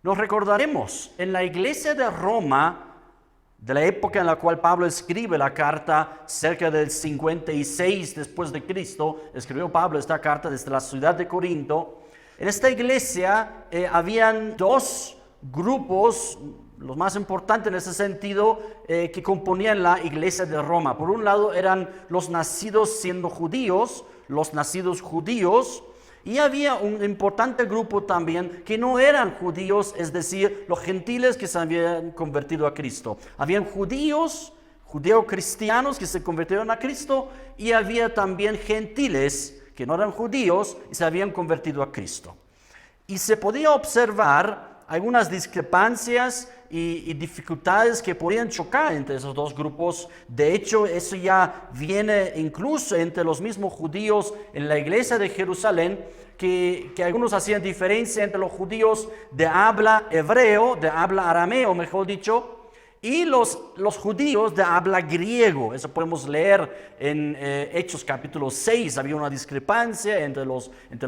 Nos recordaremos, en la iglesia de Roma, de la época en la cual Pablo escribe la carta, cerca del 56 después de Cristo, escribió Pablo esta carta desde la ciudad de Corinto. En esta iglesia habían dos grupos, los más importantes en ese sentido, que componían la iglesia de Roma. Por un lado eran los nacidos siendo judíos, los nacidos judíos, y había un importante grupo también que no eran judíos, es decir, los gentiles que se habían convertido a Cristo. Habían judíos, judeo-cristianos que se convirtieron a Cristo, y había también gentiles que no eran judíos y se habían convertido a Cristo. Y se podía observar algunas discrepancias y dificultades que podían chocar entre esos dos grupos. De hecho, eso ya viene incluso entre los mismos judíos en la iglesia de Jerusalén, que algunos hacían diferencia entre los judíos de habla hebreo, de habla arameo, mejor dicho, y los judíos de habla griego. Eso podemos leer en Hechos capítulo 6. Había una discrepancia entre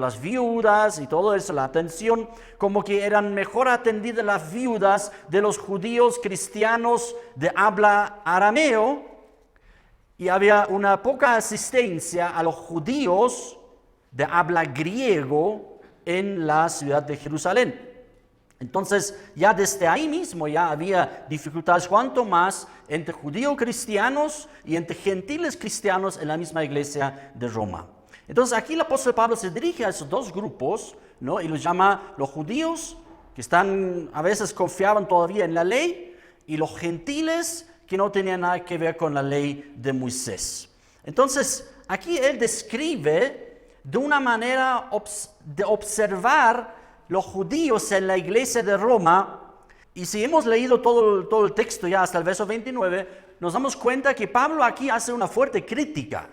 las viudas y todo eso, la atención, como que eran mejor atendidas las viudas de los judíos cristianos de habla arameo, y había una poca asistencia a los judíos de habla griego en la ciudad de Jerusalén. Entonces, ya desde ahí mismo ya había dificultades, cuanto más entre judíos cristianos y entre gentiles cristianos en la misma iglesia de Roma. Entonces, aquí el apóstol Pablo se dirige a esos dos grupos, ¿no? Y los llama los judíos, que a veces confiaban todavía en la ley, y los gentiles, que no tenían nada que ver con la ley de Moisés. Entonces, aquí él describe de una manera de observar los judíos en la iglesia de Roma, y si hemos leído todo el texto ya hasta el verso 29, nos damos cuenta que Pablo aquí hace una fuerte crítica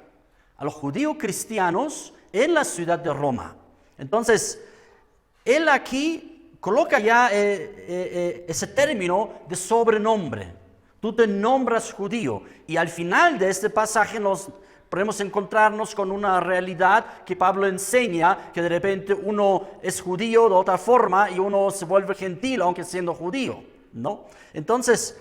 a los judíos cristianos en la ciudad de Roma. Entonces, él aquí coloca ya ese término de sobrenombre. Tú te nombras judío, y al final de este pasaje podemos encontrarnos con una realidad que Pablo enseña, que de repente uno es judío de otra forma y uno se vuelve gentil aunque siendo judío, ¿no? Entonces,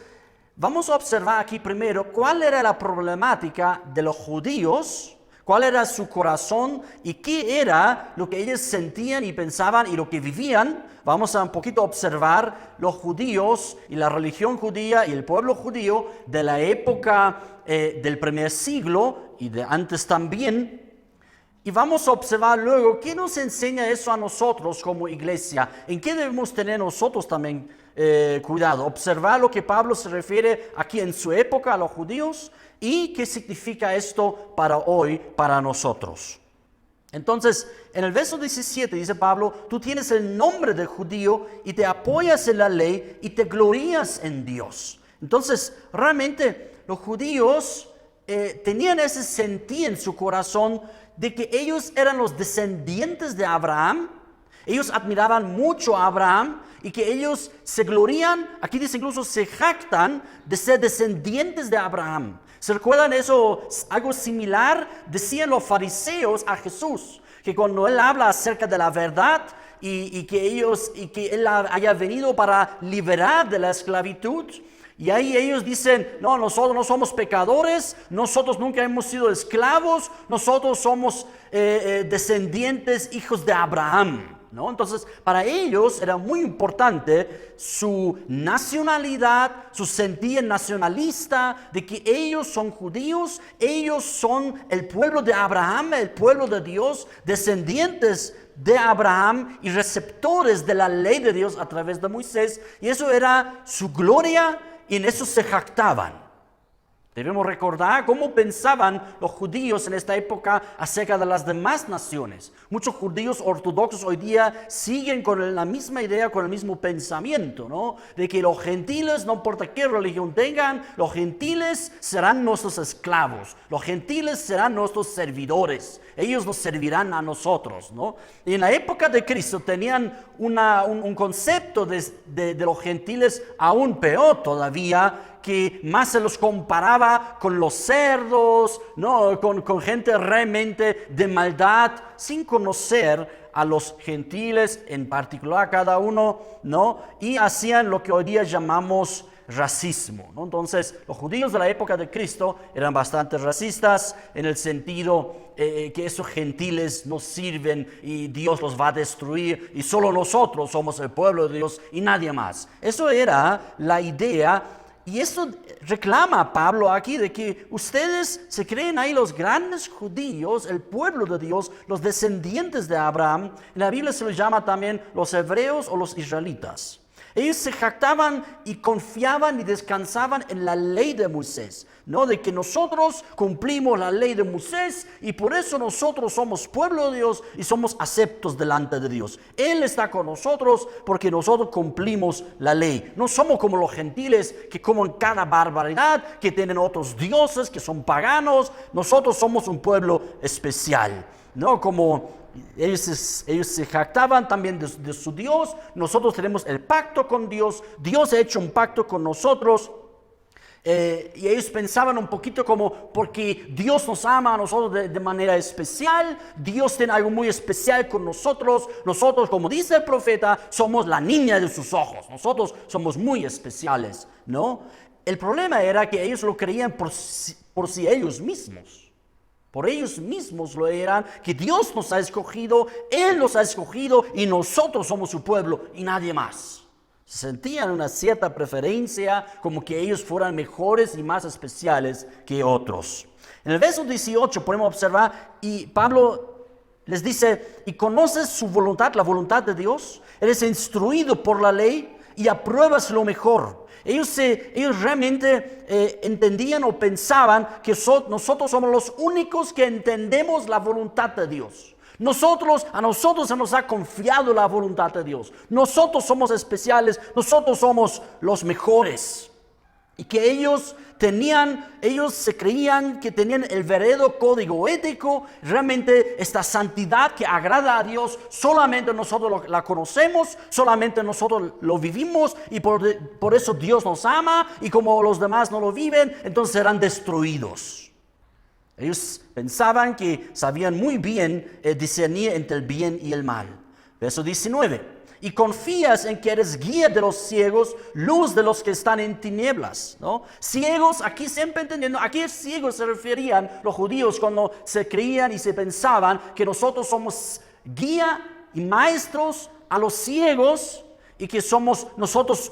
vamos a observar aquí primero cuál era la problemática de los judíos, cuál era su corazón y qué era lo que ellos sentían y pensaban y lo que vivían. Vamos a un poquito observar los judíos y la religión judía y el pueblo judío de la época del primer siglo y de antes también. Y vamos a observar luego qué nos enseña eso a nosotros como iglesia, en qué debemos tener nosotros también cuidado. Observar lo que Pablo se refiere aquí en su época a los judíos y qué significa esto para hoy, para nosotros. Entonces, en el verso 17 dice Pablo, tú tienes el nombre de judío y te apoyas en la ley y te glorías en Dios. Entonces, realmente los judíos tenían ese sentir en su corazón de que ellos eran los descendientes de Abraham. Ellos admiraban mucho a Abraham y que ellos se glorían, aquí dice incluso se jactan de ser descendientes de Abraham. ¿Se recuerdan eso? Algo similar decían los fariseos a Jesús, que cuando él habla acerca de la verdad y que él haya venido para liberar de la esclavitud, y ahí ellos dicen, no, nosotros no somos pecadores, nosotros nunca hemos sido esclavos, nosotros somos descendientes, hijos de Abraham, ¿no? Entonces, para ellos era muy importante su nacionalidad, su sentir nacionalista, de que ellos son judíos, ellos son el pueblo de Abraham, el pueblo de Dios, descendientes de Abraham y receptores de la ley de Dios a través de Moisés, y eso era su gloria. Y en eso se jactaban. Debemos recordar cómo pensaban los judíos en esta época acerca de las demás naciones. Muchos judíos ortodoxos hoy día siguen con la misma idea, con el mismo pensamiento, ¿no? De que los gentiles, no importa qué religión tengan, los gentiles serán nuestros esclavos. Los gentiles serán nuestros servidores. Ellos nos servirán a nosotros, ¿no? Y en la época de Cristo tenían un concepto de los gentiles aún peor todavía, que más se los comparaba con los cerdos, ¿no? Con gente realmente de maldad, sin conocer a los gentiles, en particular a cada uno, ¿no? Y hacían lo que hoy día llamamos racismo, ¿no? Entonces, los judíos de la época de Cristo eran bastante racistas en el sentido que esos gentiles no sirven y Dios los va a destruir y solo nosotros somos el pueblo de Dios y nadie más. Eso era la idea y eso reclama Pablo aquí de que ustedes se creen ahí los grandes judíos, el pueblo de Dios, los descendientes de Abraham. En la Biblia se los llama también los hebreos o los israelitas. Ellos se jactaban y confiaban y descansaban en la ley de Moisés, ¿no? De que nosotros cumplimos la ley de Moisés y por eso nosotros somos pueblo de Dios y somos aceptos delante de Dios. Él está con nosotros porque nosotros cumplimos la ley. No somos como los gentiles que comen cada barbaridad, que tienen otros dioses, que son paganos. Nosotros somos un pueblo especial, ¿no? Como ellos se jactaban también de su Dios. Nosotros tenemos el pacto con Dios. Dios ha hecho un pacto con nosotros. Y ellos pensaban un poquito como porque Dios nos ama a nosotros de manera especial. Dios tiene algo muy especial con nosotros. Nosotros, como dice el profeta, somos la niña de sus ojos. Nosotros somos muy especiales, ¿no? El problema era que ellos lo creían por sí ellos mismos. Por ellos mismos lo eran, que Dios nos ha escogido, Él nos ha escogido y nosotros somos su pueblo y nadie más. Sentían una cierta preferencia, como que ellos fueran mejores y más especiales que otros. En el verso 18 podemos observar, y Pablo les dice, ¿y conoces su voluntad, la voluntad de Dios? Eres instruido por la ley y apruebas lo mejor. Ellos realmente entendían o pensaban que nosotros somos los únicos que entendemos la voluntad de Dios. A nosotros se nos ha confiado la voluntad de Dios. Nosotros somos especiales, nosotros somos los mejores. Y que ellos se creían que tenían el verdadero código ético, realmente esta santidad que agrada a Dios, solamente nosotros la conocemos, solamente nosotros lo vivimos y por eso Dios nos ama y como los demás no lo viven, entonces serán destruidos. Ellos pensaban que sabían muy bien discernir entre el bien y el mal. Verso 19. Y confías en que eres guía de los ciegos, luz de los que están en tinieblas, ¿no? Ciegos, aquí siempre entendiendo, aquí ciegos se referían los judíos cuando se creían y se pensaban que nosotros somos guía y maestros a los ciegos y que somos nosotros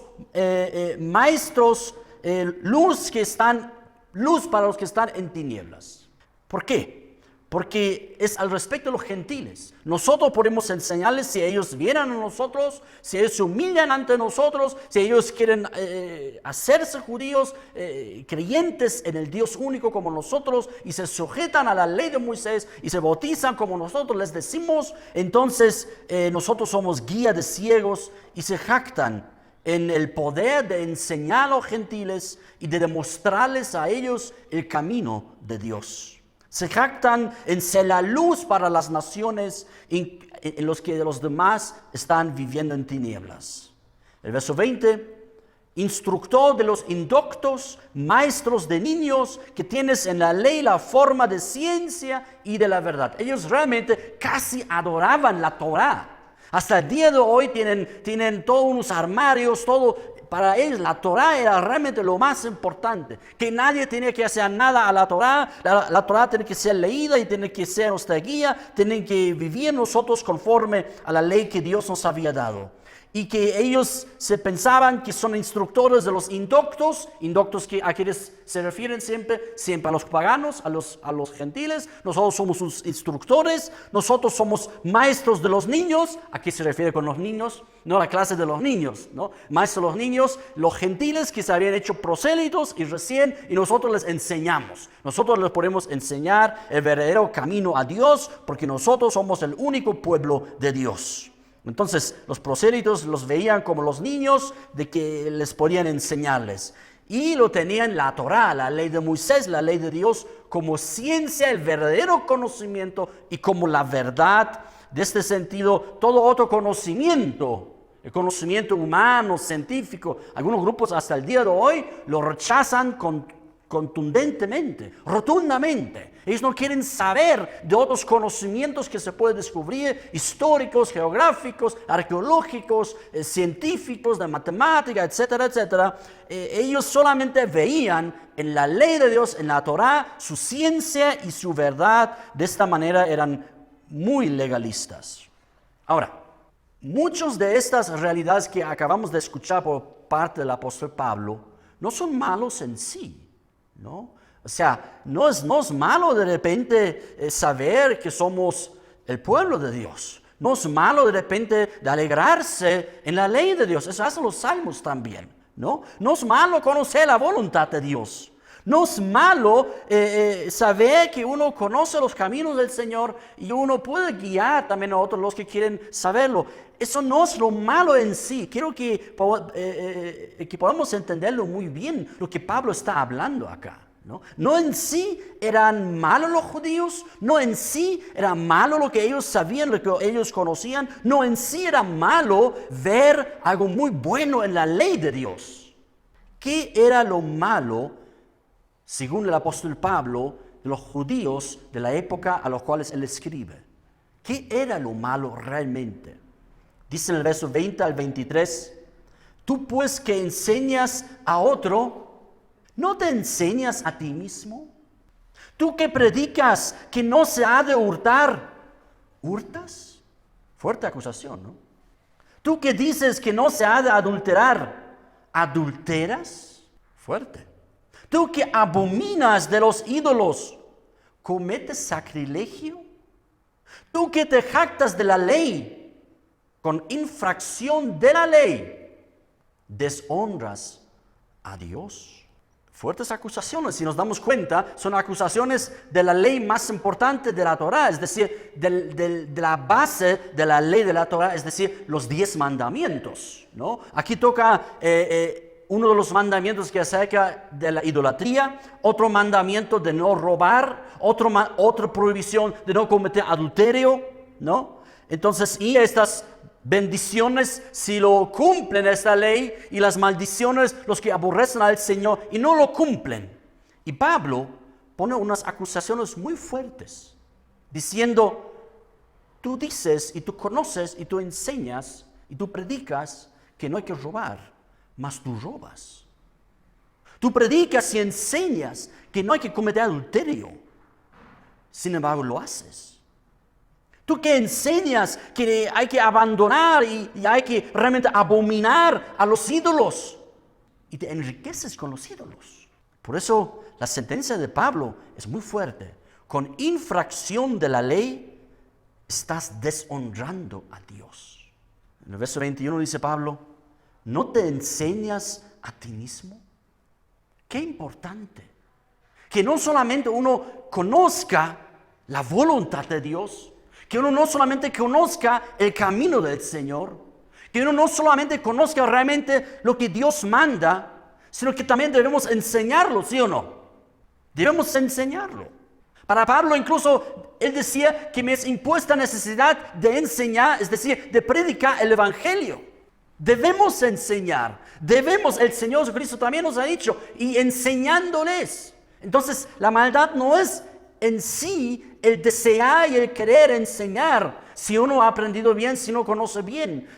maestros, luz para los que están en tinieblas. ¿Por qué? Porque es al respecto de los gentiles. Nosotros podemos enseñarles si ellos vienen a nosotros, si ellos se humillan ante nosotros, si ellos quieren hacerse judíos, creyentes en el Dios único como nosotros y se sujetan a la ley de Moisés y se bautizan como nosotros les decimos, entonces nosotros somos guía de ciegos y se jactan en el poder de enseñar a los gentiles y de demostrarles a ellos el camino de Dios. Se jactan en ser la luz para las naciones en los que los demás están viviendo en tinieblas. El verso 20, instructor de los indoctos, maestros de niños, que tienes en la ley la forma de ciencia y de la verdad. Ellos realmente casi adoraban la Torá. Hasta el día de hoy tienen todos unos armarios, todo. Para ellos la Torá era realmente lo más importante, que nadie tenía que hacer nada a la Torá. La Torá tiene que ser leída y tiene que ser nuestra guía, tienen que vivir nosotros conforme a la ley que Dios nos había dado. Y que ellos se pensaban que son instructores de los indoctos que a quienes se refieren siempre a los paganos, a los gentiles. Nosotros somos sus instructores, nosotros somos maestros de los niños. ¿A qué se refiere con los niños? No la clase de los niños, ¿no? Maestros de los niños, los gentiles que se habían hecho prosélitos y nosotros les enseñamos. Nosotros les podemos enseñar el verdadero camino a Dios porque nosotros somos el único pueblo de Dios. Entonces los prosélitos los veían como los niños de que les podían enseñarles. Y lo tenían la Torá, la ley de Moisés, la ley de Dios, como ciencia, el verdadero conocimiento y como la verdad. De este sentido, todo otro conocimiento, el conocimiento humano, científico. Algunos grupos hasta el día de hoy lo rechazan contundentemente, rotundamente. Ellos no quieren saber de otros conocimientos que se pueden descubrir, históricos, geográficos, arqueológicos, científicos, de matemática, etcétera, etcétera. Ellos solamente veían en la ley de Dios, en la Torá, su ciencia y su verdad. De esta manera eran muy legalistas. Ahora, muchas de estas realidades que acabamos de escuchar por parte del apóstol Pablo no son malos en sí, ¿no? O sea, no es malo de repente saber que somos el pueblo de Dios. No es malo de repente de alegrarse en la ley de Dios. Eso hacen los salmos también, ¿no? No es malo conocer la voluntad de Dios. No es malo saber que uno conoce los caminos del Señor y uno puede guiar también a otros los que quieren saberlo. Eso no es lo malo en sí. Quiero que podamos entenderlo muy bien, lo que Pablo está hablando acá. No en sí eran malos los judíos, no en sí era malo lo que ellos sabían, lo que ellos conocían, no en sí era malo ver algo muy bueno en la ley de Dios. ¿Qué era lo malo, según el apóstol Pablo, de los judíos de la época a los cuales él escribe? ¿Qué era lo malo realmente? Dice en el verso 20 al 23, tú pues que enseñas a otro, ¿no te enseñas a ti mismo? Tú que predicas que no se ha de hurtar, ¿hurtas? Fuerte acusación, ¿no? Tú que dices que no se ha de adulterar, ¿adulteras? Fuerte. Tú que abominas de los ídolos, ¿cometes sacrilegio? Tú que te jactas de la ley, con infracción de la ley, deshonras a Dios. Fuertes acusaciones, si nos damos cuenta, son acusaciones de la ley más importante de la Torá, es decir, de la base de la ley de la Torá, es decir, los 10 mandamientos, ¿no? Aquí toca uno de los mandamientos que acerca de la idolatría, otro mandamiento de no robar, otra prohibición de no cometer adulterio, ¿no? Entonces, y estas bendiciones si lo cumplen esta ley, y las maldiciones los que aborrecen al Señor y no lo cumplen. Y Pablo pone unas acusaciones muy fuertes, diciendo, tú dices y tú conoces y tú enseñas y tú predicas que no hay que robar, mas tú robas. Tú predicas y enseñas que no hay que cometer adulterio, sin embargo lo haces. Tú que enseñas que hay que abandonar y hay que realmente abominar a los ídolos y te enriqueces con los ídolos. Por eso la sentencia de Pablo es muy fuerte. Con infracción de la ley estás deshonrando a Dios. En el verso 21 dice Pablo, ¿no te enseñas a ti mismo? Qué importante que no solamente uno conozca la voluntad de Dios, que uno no solamente conozca el camino del Señor, que uno no solamente conozca realmente lo que Dios manda, sino que también debemos enseñarlo, ¿sí o no? Debemos enseñarlo. Para Pablo incluso, él decía que me es impuesta necesidad de enseñar, es decir, de predicar el Evangelio. Debemos enseñar, el Señor Jesucristo también nos ha dicho, y enseñándoles. Entonces, la maldad no es en sí el desear y el querer enseñar, si uno ha aprendido bien, si no conoce bien.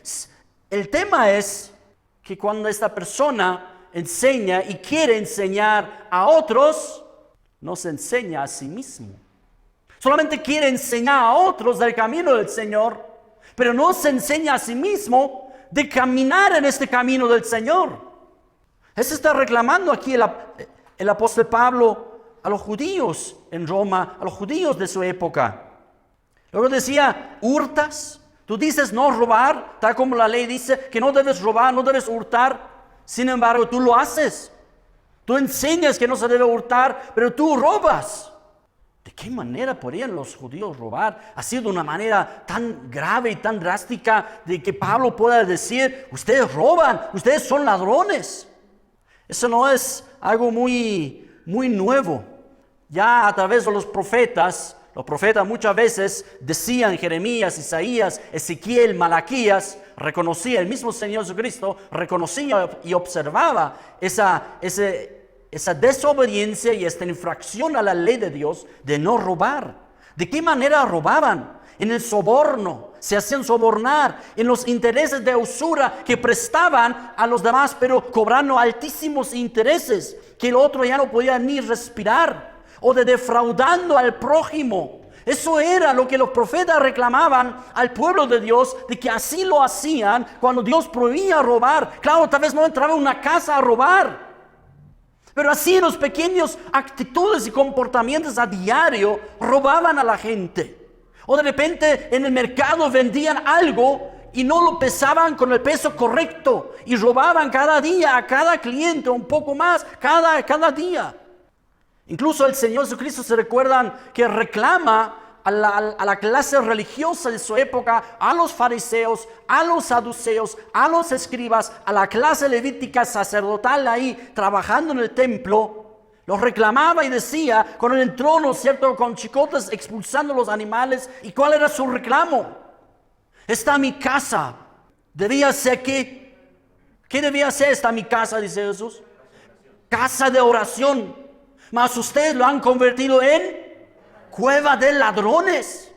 El tema es que cuando esta persona enseña y quiere enseñar a otros, no se enseña a sí mismo. Solamente quiere enseñar a otros del camino del Señor, pero no se enseña a sí mismo de caminar en este camino del Señor. Eso está reclamando aquí el apóstol Pablo a los judíos en Roma, a los judíos de su época. Luego decía, hurtas. Tú dices no robar, tal como la ley dice que no debes robar, no debes hurtar. Sin embargo, tú lo haces. Tú enseñas que no se debe hurtar, pero tú robas. ¿De qué manera podrían los judíos robar? Ha sido una manera tan grave y tan drástica de que Pablo pueda decir, ustedes roban, ustedes son ladrones. Eso no es algo muy nuevo. Ya a través de los profetas muchas veces decían, Jeremías, Isaías, Ezequiel, Malaquías, reconocía, el mismo Señor Jesucristo reconocía y observaba esa desobediencia y esta infracción a la ley de Dios de no robar. ¿De qué manera robaban? En el soborno, se hacían sobornar, en los intereses de usura que prestaban a los demás, pero cobrando altísimos intereses que el otro ya no podía ni respirar, o de defraudando al prójimo. Eso era lo que los profetas reclamaban al pueblo de Dios, de que así lo hacían cuando Dios prohibía robar. Claro, tal vez no entraba en una casa a robar, pero así en los pequeños actitudes y comportamientos a diario robaban a la gente. O de repente en el mercado vendían algo y no lo pesaban con el peso correcto y robaban cada día a cada cliente un poco más, cada día. Incluso el Señor Jesucristo, se recuerdan que reclama a la clase religiosa de su época, a los fariseos, a los saduceos, a los escribas, a la clase levítica sacerdotal ahí trabajando en el templo. Los reclamaba y decía, con el trono, ¿cierto?, con chicotes expulsando los animales. ¿Y cuál era su reclamo? Esta mi casa debía ser ¿qué debía ser esta mi casa? Dice Jesús. Casa de oración. Mas ustedes lo han convertido en cueva de ladrones.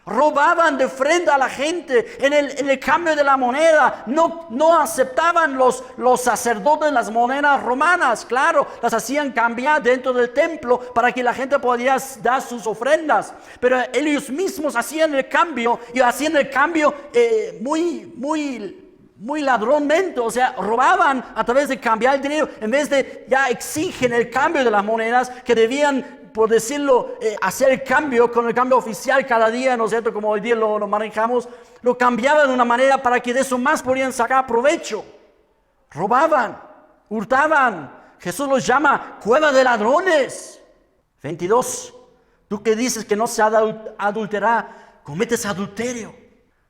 Robaban de frente a la gente en el cambio de la moneda. No aceptaban los sacerdotes las monedas romanas. Claro, las hacían cambiar dentro del templo para que la gente podía dar sus ofrendas. Pero ellos mismos hacían el cambio, y hacían el cambio muy ladronmente. O sea, robaban a través de cambiar el dinero. En vez de ya exigen el cambio de las monedas, que debían, por decirlo, hacer el cambio con el cambio oficial cada día, ¿no es cierto? Como hoy día lo manejamos, lo cambiaban de una manera para que de eso más podían sacar provecho. Robaban, hurtaban. Jesús los llama cueva de ladrones. 22. Tú que dices que no se ha de adulterar, cometes adulterio.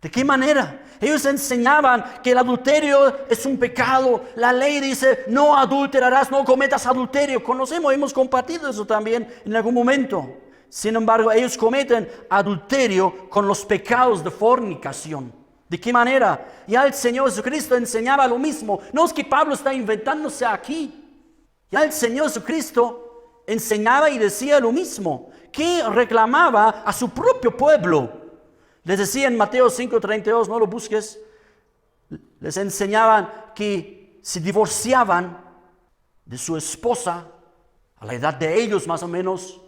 ¿De qué manera? Ellos enseñaban que el adulterio es un pecado. La ley dice, no adulterarás, no cometas adulterio. Conocemos, hemos compartido eso también en algún momento. Sin embargo, ellos cometen adulterio con los pecados de fornicación. ¿De qué manera? Ya el Señor Jesucristo enseñaba lo mismo. No es que Pablo está inventándose aquí. Ya el Señor Jesucristo enseñaba y decía lo mismo, que reclamaba a su propio pueblo. Les decía en Mateo 5:32, no lo busques, les enseñaban que se divorciaban de su esposa a la edad de ellos más o menos.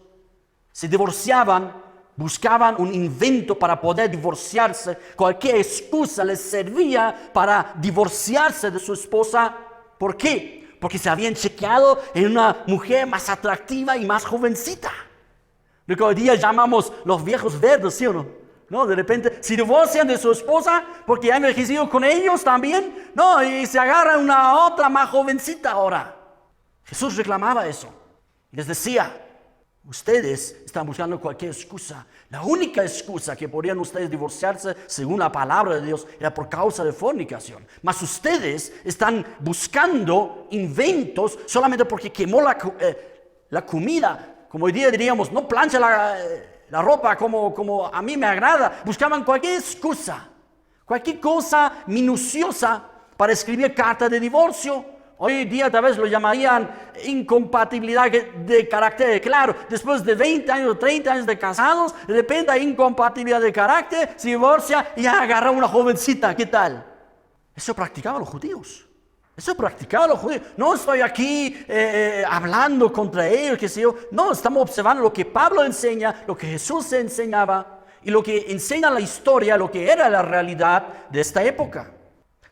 Se divorciaban, buscaban un invento para poder divorciarse. Cualquier excusa les servía para divorciarse de su esposa. ¿Por qué? Porque se habían chequeado en una mujer más atractiva y más jovencita. Lo que hoy día llamamos los viejos verdes, ¿sí o no? No, de repente se divorcian de su esposa porque ya han envejecido con ellos también. No, y se agarran una otra más jovencita ahora. Jesús reclamaba eso. Les decía, ustedes están buscando cualquier excusa. La única excusa que podrían ustedes divorciarse, según la palabra de Dios, era por causa de fornicación. Mas ustedes están buscando inventos solamente porque quemó la comida. Como hoy día diríamos, no plancha la ropa como a mí me agrada. Buscaban cualquier excusa, cualquier cosa minuciosa para escribir carta de divorcio. Hoy día tal vez lo llamarían incompatibilidad de carácter. Claro, después de 20 años, 30 años de casados, de repente hay incompatibilidad de carácter, se divorcia y ya agarra una jovencita. ¿Qué tal? Eso practicaban los judíos. Eso practicaban los judíos. No estoy aquí hablando contra ellos, qué sé yo. No, estamos observando lo que Pablo enseña, lo que Jesús enseñaba y lo que enseña la historia, lo que era la realidad de esta época.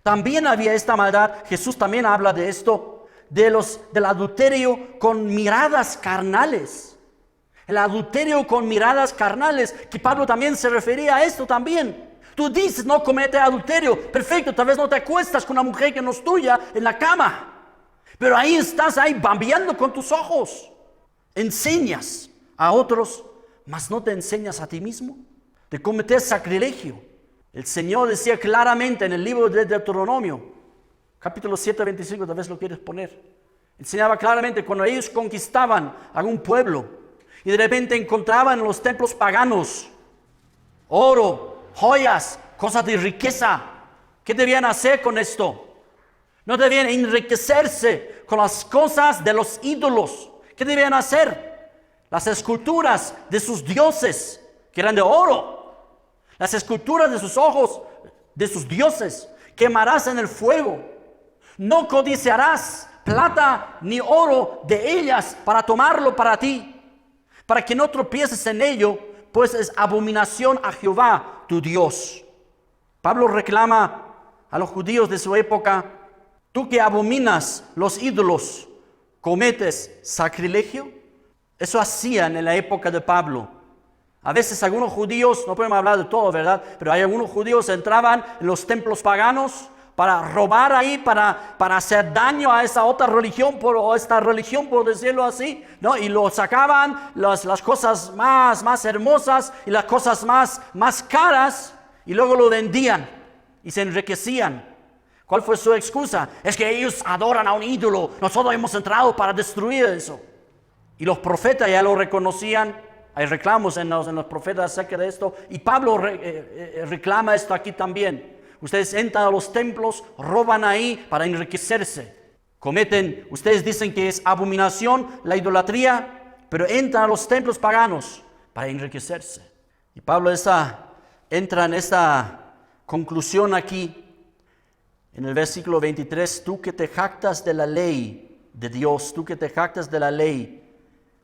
También había esta maldad. Jesús también habla de esto, del adulterio con miradas carnales. El adulterio con miradas carnales, que Pablo también se refería a esto también. Tú dices, no comete adulterio. Perfecto, tal vez no te acuestas con una mujer que no es tuya en la cama. Pero ahí estás, bambeando con tus ojos. Enseñas a otros, mas no te enseñas a ti mismo. De cometer sacrilegio. El Señor decía claramente en el libro de Deuteronomio, capítulo 7, 25, tal vez lo quieres poner. Enseñaba claramente cuando ellos conquistaban algún pueblo y de repente encontraban en los templos paganos oro, joyas, cosas de riqueza ¿Qué debían hacer con esto? No debían enriquecerse con las cosas de los ídolos. ¿Qué debían hacer? Las esculturas de sus dioses, que eran de oro. Las esculturas de sus ojos, de sus dioses, quemarás en el fuego. No codiciarás plata ni oro de ellas para tomarlo para ti, para que no tropieces en ello, pues es abominación a Jehová tu Dios. Pablo reclama a los judíos de su época: tú que abominas los ídolos, ¿cometes sacrilegio? Eso hacían en la época de Pablo. A veces algunos judíos, no podemos hablar de todo, ¿verdad? Pero hay algunos judíos que entraban en los templos paganos para robar ahí, para hacer daño a esa otra religión, o esta religión, por decirlo así, ¿no? Y lo sacaban las cosas más hermosas y las cosas más caras, y luego lo vendían y se enriquecían. ¿Cuál fue su excusa? Es que ellos adoran a un ídolo. Nosotros hemos entrado para destruir eso. Y los profetas ya lo reconocían. Hay reclamos en los profetas acerca de esto. Y Pablo reclama esto aquí también. Ustedes entran a los templos, roban ahí para enriquecerse. Ustedes dicen que es abominación la idolatría, pero entran a los templos paganos para enriquecerse. Y Pablo entra en esta conclusión aquí. En el versículo 23, tú que te jactas de la ley de Dios, tú que te jactas de la ley,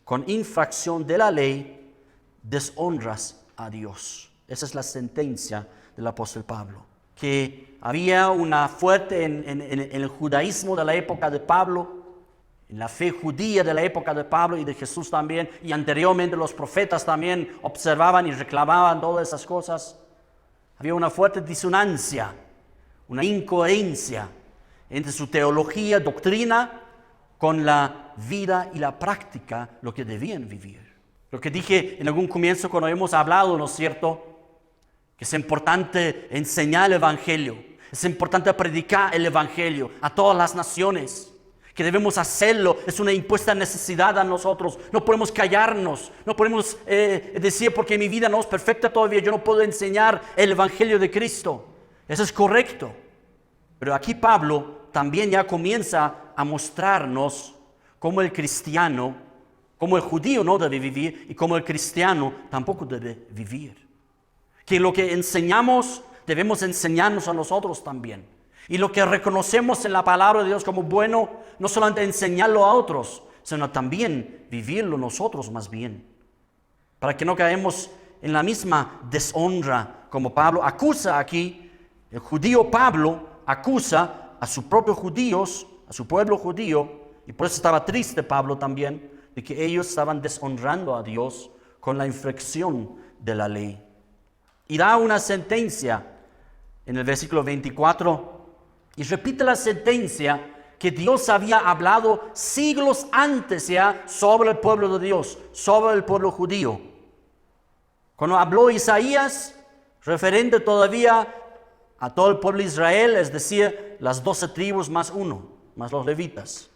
con infracción de la ley, deshonras a Dios. Esa es la sentencia del apóstol Pablo. Que había una fuerte en el judaísmo de la época de Pablo, en la fe judía de la época de Pablo y de Jesús también, y anteriormente los profetas también observaban y reclamaban todas esas cosas. Había una fuerte disonancia, una incoherencia entre su teología, doctrina, con la vida y la práctica, lo que debían vivir. Lo que dije en algún comienzo cuando hemos hablado, ¿no es cierto?, que es importante enseñar el Evangelio, es importante predicar el Evangelio a todas las naciones, que debemos hacerlo, es una impuesta necesidad a nosotros. No podemos callarnos, no podemos decir porque mi vida no es perfecta todavía, yo no puedo enseñar el Evangelio de Cristo. Eso es correcto. Pero aquí Pablo también ya comienza a mostrarnos cómo el cristiano, cómo el judío no debe vivir y cómo el cristiano tampoco debe vivir. Que lo que enseñamos debemos enseñarnos a nosotros también. Y lo que reconocemos en la palabra de Dios como bueno, no solamente enseñarlo a otros, sino también vivirlo nosotros más bien. Para que no caemos en la misma deshonra como Pablo acusa aquí. El judío Pablo acusa a sus propios judíos, a su pueblo judío, y por eso estaba triste Pablo también, de que ellos estaban deshonrando a Dios con la infracción de la ley. Y da una sentencia en el versículo 24, y repite la sentencia que Dios había hablado siglos antes ya sobre el pueblo de Dios, sobre el pueblo judío. Cuando habló Isaías, referente todavía a todo el pueblo de Israel, es decir, las 12 tribus más uno, más los levitas.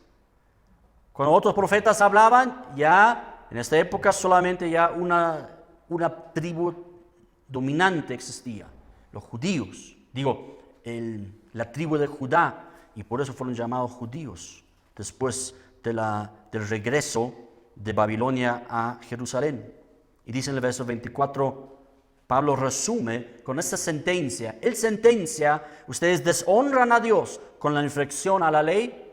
Cuando otros profetas hablaban, ya en esta época solamente ya una tribu dominante existía, los judíos. La tribu de Judá, y por eso fueron llamados judíos, después del regreso de Babilonia a Jerusalén. Y dice en el verso 24, Pablo resume con esta sentencia. Él sentencia, ustedes deshonran a Dios con la infracción a la ley,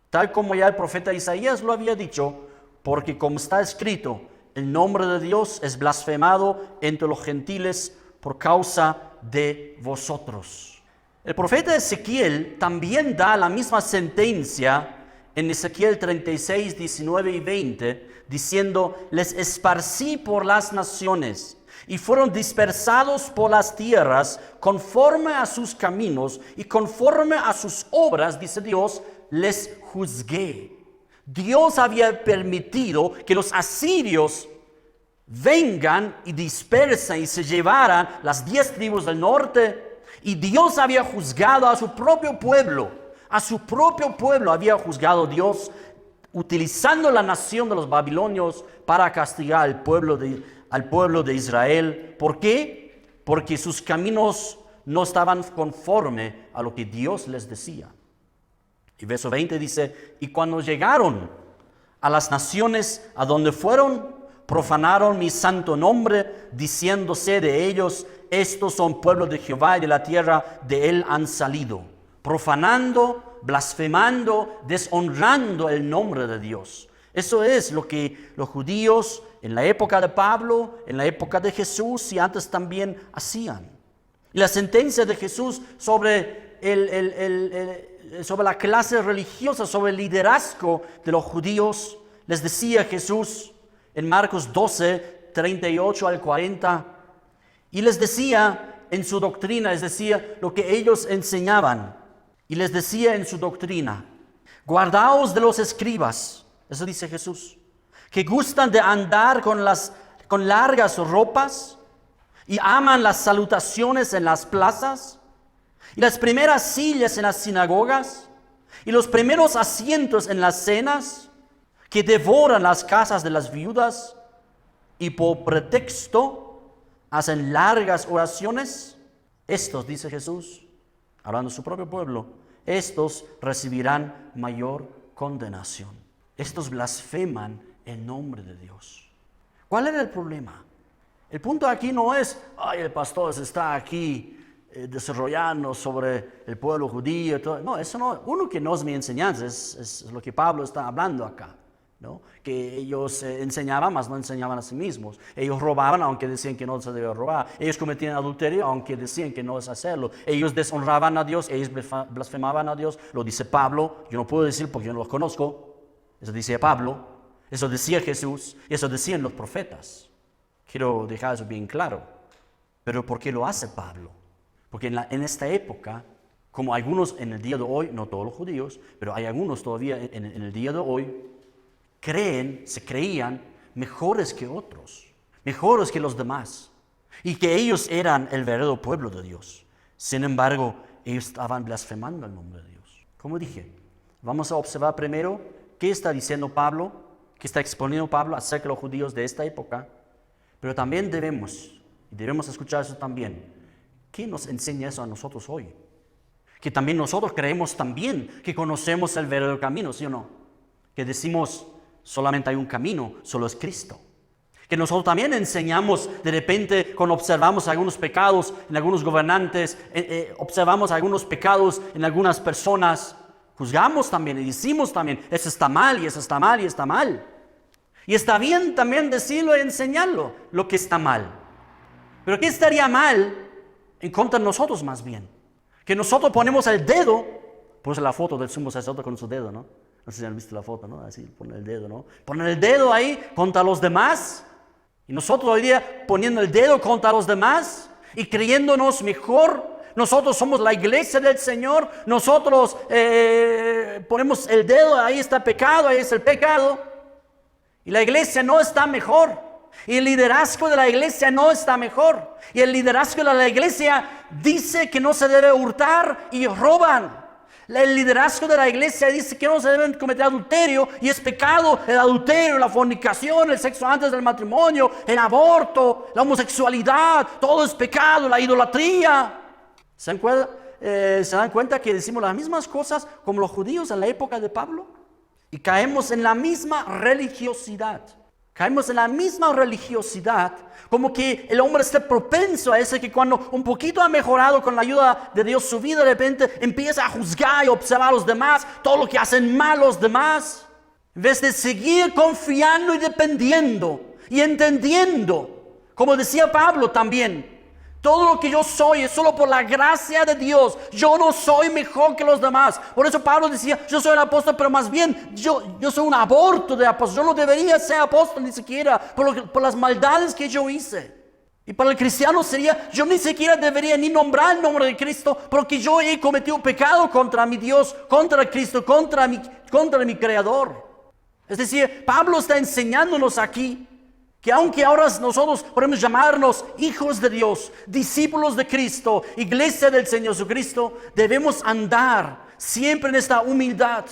tal como ya el profeta Isaías lo había dicho, porque como está escrito, el nombre de Dios es blasfemado entre los gentiles por causa de vosotros. El profeta Ezequiel también da la misma sentencia en Ezequiel 36, 19 y 20, diciendo, les esparcí por las naciones y fueron dispersados por las tierras conforme a sus caminos y conforme a sus obras, dice Dios, les juzgué. Dios había permitido que los asirios vengan y dispersen y se llevaran las 10 tribus del norte, y Dios había juzgado a su propio pueblo. A su propio pueblo había juzgado Dios, utilizando la nación de los babilonios para castigar al pueblo de Israel. ¿Por qué? Porque sus caminos no estaban conforme a lo que Dios les decía. Y verso 20 dice, y cuando llegaron a las naciones a donde fueron, profanaron mi santo nombre, diciéndose de ellos, estos son pueblos de Jehová y de la tierra de él han salido. Profanando, blasfemando, deshonrando el nombre de Dios. Eso es lo que los judíos en la época de Pablo, en la época de Jesús y antes también hacían. Y la sentencia de Jesús sobre sobre la clase religiosa, sobre el liderazgo de los judíos, les decía Jesús en Marcos 12, 38 al 40, y les decía en su doctrina, les decía lo que ellos enseñaban, y les decía en su doctrina, guardaos de los escribas, eso dice Jesús, que gustan de andar con largas ropas y aman las salutaciones en las plazas y las primeras sillas en las sinagogas y los primeros asientos en las cenas, que devoran las casas de las viudas y por pretexto hacen largas oraciones. Estos, dice Jesús, hablando de su propio pueblo, estos recibirán mayor condenación. Estos blasfeman el nombre de Dios. ¿Cuál era el problema? El punto aquí no es, el pastor se está aquí desarrollando sobre el pueblo judío. Y todo. No, eso no. Uno que no es mi enseñanza, es lo que Pablo está hablando acá. ¿No? Que ellos enseñaban, mas no enseñaban a sí mismos. Ellos robaban, aunque decían que no se debe robar. Ellos cometían adulterio, aunque decían que no es hacerlo. Ellos deshonraban a Dios, ellos blasfemaban a Dios. Lo dice Pablo, yo no puedo decir porque yo no los conozco. Eso dice Pablo, eso decía Jesús, y eso decían los profetas. Quiero dejar eso bien claro. Pero ¿por qué lo hace Pablo? Porque en esta época, como algunos en el día de hoy, no todos los judíos, pero hay algunos todavía en el día de hoy, se creían mejores que otros, mejores que los demás, y que ellos eran el verdadero pueblo de Dios. Sin embargo, ellos estaban blasfemando el nombre de Dios. Como dije, vamos a observar primero qué está diciendo Pablo, qué está exponiendo Pablo acerca de los judíos de esta época, pero también debemos escuchar eso también. ¿Qué nos enseña eso a nosotros hoy? Que también nosotros creemos también que conocemos el verdadero camino, ¿sí o no? Que decimos, solamente hay un camino, solo es Cristo. Que nosotros también enseñamos, de repente, cuando observamos algunos pecados en algunos gobernantes, observamos algunos pecados en algunas personas, juzgamos también y decimos también, eso está mal y eso está mal y está mal. Y está bien también decirlo y enseñarlo, lo que está mal. Pero ¿qué estaría mal en contra de nosotros más bien? Que nosotros ponemos el dedo, puse la foto del sumo sacerdote con su dedo, ¿no? No sé si han visto la foto, ¿no? Así, poner el dedo, ¿no? Poner el dedo ahí contra los demás. Y nosotros hoy día poniendo el dedo contra los demás y creyéndonos mejor. Nosotros somos la iglesia del Señor. Nosotros ponemos el dedo, ahí está pecado, ahí es el pecado. Y la iglesia no está mejor. Y el liderazgo de la iglesia no está mejor. Y el liderazgo de la iglesia dice que no se debe hurtar y roban. El liderazgo de la iglesia dice que no se deben cometer adulterio y es pecado el adulterio, la fornicación, el sexo antes del matrimonio, el aborto, la homosexualidad, todo es pecado, la idolatría. ¿Se dan cuenta que decimos las mismas cosas como los judíos en la época de Pablo? Y caemos en la misma religiosidad. Caemos en la misma religiosidad, como que el hombre esté propenso a eso, que cuando un poquito ha mejorado con la ayuda de Dios su vida, de repente empieza a juzgar y observar a los demás, todo lo que hacen mal los demás, en vez de seguir confiando y dependiendo y entendiendo, como decía Pablo también. Todo lo que yo soy es solo por la gracia de Dios. Yo no soy mejor que los demás. Por eso Pablo decía, yo soy el apóstol, pero más bien yo soy un aborto de apóstol. Yo no debería ser apóstol ni siquiera por las maldades que yo hice. Y para el cristiano sería, yo ni siquiera debería ni nombrar el nombre de Cristo, porque yo he cometido pecado contra mi Dios, contra Cristo, contra mi Creador. Es decir, Pablo está enseñándonos aquí que aunque ahora nosotros podemos llamarnos hijos de Dios, discípulos de Cristo, iglesia del Señor Jesucristo, debemos andar siempre en esta humildad.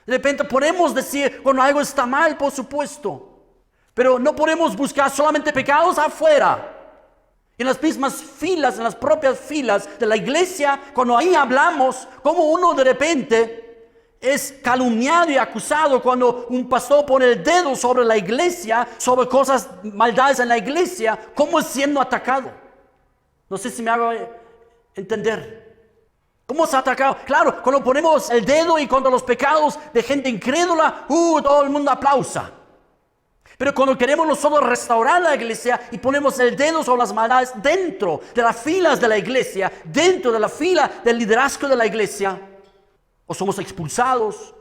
De repente podemos decir cuando algo está mal, por supuesto, pero no podemos buscar solamente pecados afuera En las mismas filas, en las propias filas de la iglesia, cuando ahí hablamos, como uno de repente es calumniado y acusado cuando un pastor pone el dedo sobre la iglesia, sobre cosas, maldades en la iglesia, como es siendo atacado. No sé si me hago entender. ¿Cómo se ha atacado? Claro, cuando ponemos el dedo y contra los pecados de gente incrédula, todo el mundo aplausa. Pero cuando queremos nosotros restaurar la iglesia y ponemos el dedo sobre las maldades dentro de las filas de la iglesia, dentro de la fila del liderazgo de la iglesia, o somos expulsados,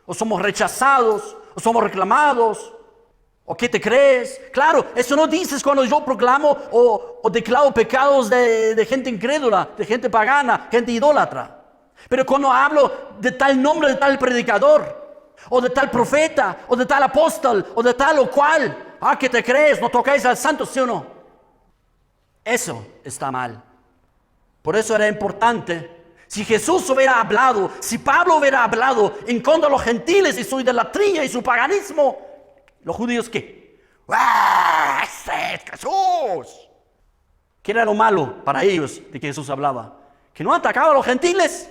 o somos rechazados, o somos reclamados, o ¿qué te crees? Claro, eso no dices cuando yo proclamo o declaro pecados de gente incrédula, de gente pagana, gente idólatra. Pero cuando hablo de tal nombre de tal predicador, o de tal profeta, o de tal apóstol, o de tal o cual, ¿qué te crees? ¿No tocáis al santo, sí o no? Eso está mal. Por eso era importante. Si Jesús hubiera hablado, si Pablo hubiera hablado en contra de los gentiles y su idolatría y su paganismo, ¿los judíos qué? ¡Ah, ese es Jesús! ¿Qué era lo malo para ellos de que Jesús hablaba? Que no atacaba a los gentiles,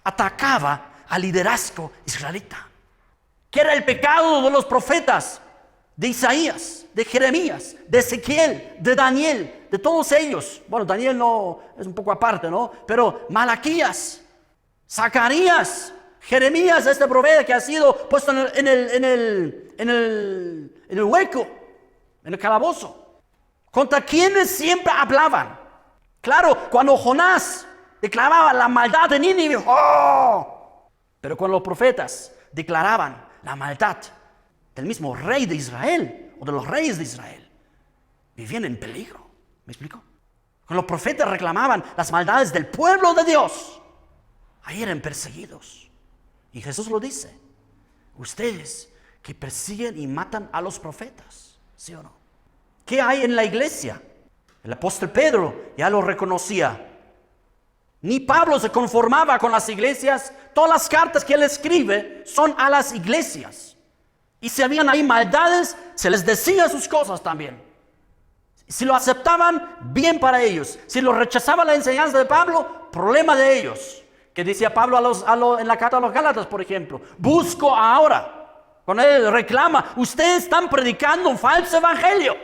atacaba al liderazgo israelita. ¿Qué era el pecado de los profetas? De Isaías, de Jeremías, de Ezequiel, de Daniel, de todos ellos. Bueno, Daniel no es un poco aparte, ¿no? Pero Malaquías, Zacarías, Jeremías, este profeta que ha sido puesto en el hueco, en el calabozo. ¿Contra quienes siempre hablaban? Claro, cuando Jonás declaraba la maldad de Nínive, ¡oh! Pero cuando los profetas declaraban la maldad del mismo rey de Israel o de los reyes de Israel, vivían en peligro. ¿Me explico? Cuando los profetas reclamaban las maldades del pueblo de Dios, ahí eran perseguidos. Y Jesús lo dice: ustedes que persiguen y matan a los profetas, ¿sí o no? ¿Qué hay en la iglesia? El apóstol Pedro ya lo reconocía. Ni Pablo se conformaba con las iglesias. Todas las cartas que él escribe son a las iglesias. Y si habían ahí maldades, se les decía sus cosas también. Si lo aceptaban, bien para ellos. Si lo rechazaba la enseñanza de Pablo, problema de ellos. Que decía Pablo en la carta a los Gálatas, por ejemplo: busco ahora. Cuando él reclama, ustedes están predicando un falso evangelio.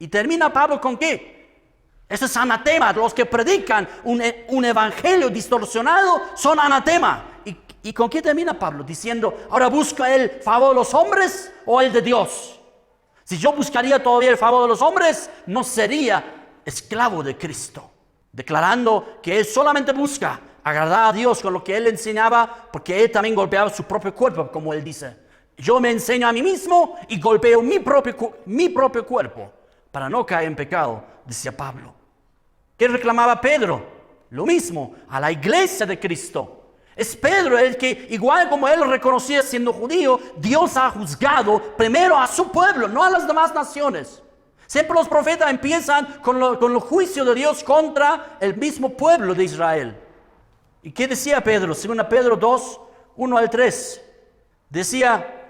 Y termina Pablo con ¿qué? Ese es anatema. Los que predican un evangelio distorsionado son anatema. ¿Y con qué termina Pablo? Diciendo: ahora busca el favor de los hombres o el de Dios. Si yo buscaría todavía el favor de los hombres, no sería esclavo de Cristo. Declarando que él solamente busca agradar a Dios con lo que él enseñaba, porque él también golpeaba su propio cuerpo, como él dice. Yo me enseño a mí mismo y golpeo mi propio cuerpo para no caer en pecado, decía Pablo. ¿Qué reclamaba Pedro? Lo mismo, a la iglesia de Cristo. Es Pedro el que, igual como él reconocía siendo judío, Dios ha juzgado primero a su pueblo, no a las demás naciones. Siempre los profetas empiezan con el juicio de Dios contra el mismo pueblo de Israel. ¿Y qué decía Pedro? Según Pedro 2, 1 al 3. Decía: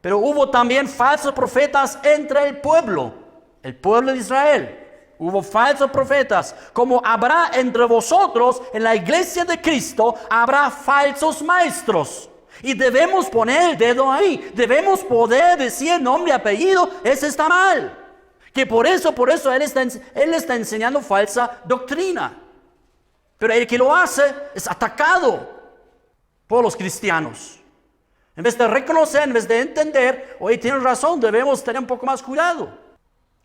pero hubo también falsos profetas entre el pueblo de Israel. Hubo falsos profetas, como habrá entre vosotros en la iglesia de Cristo, habrá falsos maestros. Y debemos poner el dedo ahí. Debemos poder decir nombre y apellido. Ese está mal. Que por eso él está enseñando falsa doctrina. Pero el que lo hace es atacado por los cristianos. En vez de reconocer, en vez de entender: oye, tienes razón, debemos tener un poco más cuidado.